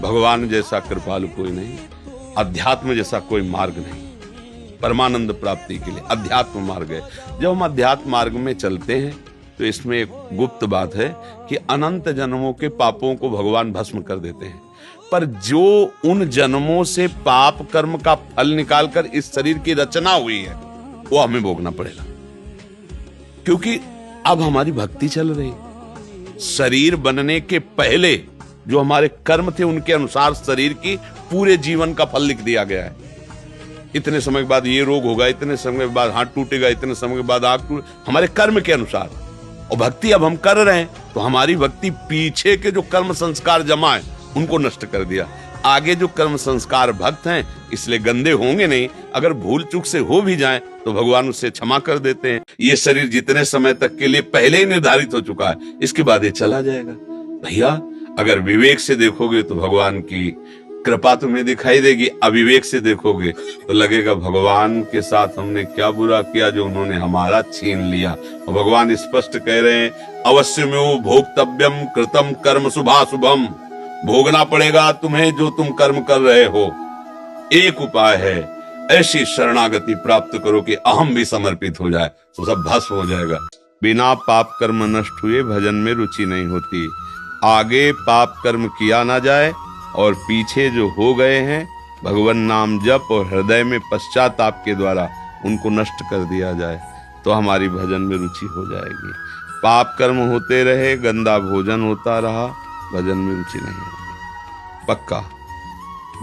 भगवान जैसा कृपालु कोई नहीं, अध्यात्म जैसा कोई मार्ग नहीं। परमानंद प्राप्ति के लिए अध्यात्म मार्ग है। जब हम अध्यात्म मार्ग में चलते हैं तो इसमें एक गुप्त बात है कि अनंत जन्मों के पापों को भगवान भस्म कर देते हैं, पर जो उन जन्मों से पाप कर्म का फल निकालकर इस शरीर की रचना हुई है वो हमें भोगना पड़ेगा, क्योंकि अब हमारी भक्ति चल रही। शरीर बनने के पहले जो हमारे कर्म थे उनके अनुसार शरीर की पूरे जीवन का फल लिख दिया गया है। इतने समय के बाद ये रोग होगा, इतने समय के बाद हाथ टूटेगा, इतने समय के बाद आंख टूट, हमारे कर्म के अनुसार। और भक्ति अब हम कर रहे हैं तो हमारी भक्ति पीछे के जो कर्म संस्कार जमा है उनको नष्ट कर दिया। आगे जो कर्म संस्कार भक्त हैं इसलिए गंदे होंगे नहीं, अगर भूल चूक से हो भी जाएं तो भगवान उससे क्षमा कर देते हैं। ये शरीर जितने समय तक के लिए पहले ही निर्धारित हो चुका है, इसके बाद ये चला जाएगा। भैया अगर विवेक से देखोगे तो भगवान की कृपा तुम्हें दिखाई देगी, अविवेक से देखोगे तो लगेगा भगवान के साथ हमने क्या बुरा किया जो उन्होंने हमारा छीन लिया। और भगवान स्पष्ट कह रहे हैं अवश्यमेव भोक्तव्यम कृतम कर्म शुभाशुभम, भोगना पड़ेगा तुम्हें जो तुम कर्म कर रहे हो। एक उपाय है, ऐसी शरणागति प्राप्त करो कि अहम भी समर्पित हो जाए तो सब भस्म हो जाएगा। बिना पाप कर्म नष्ट हुए भजन में रुचि नहीं होती। आगे पाप कर्म किया ना जाए और पीछे जो हो गए हैं भगवान नाम जप और हृदय में पश्चाताप के द्वारा उनको नष्ट कर दिया जाए तो हमारी भजन में रुचि हो जाएगी। पाप कर्म होते रहे, गंदा भोजन होता रहा, भजन में रुचि नहीं होती पक्का।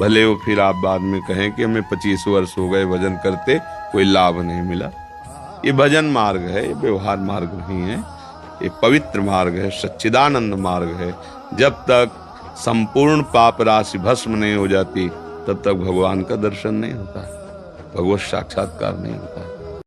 भले वो फिर आप बाद में कहें कि हमें 25 वर्ष हो गए भजन करते, कोई लाभ नहीं मिला। ये भजन मार्ग है, ये व्यवहार मार्ग नहीं है, ये पवित्र मार्ग है, सच्चिदानंद मार्ग है। जब तक संपूर्ण पाप राशि भस्म नहीं हो जाती तब तक भगवान का दर्शन नहीं होता, भगवत साक्षात्कार नहीं होता।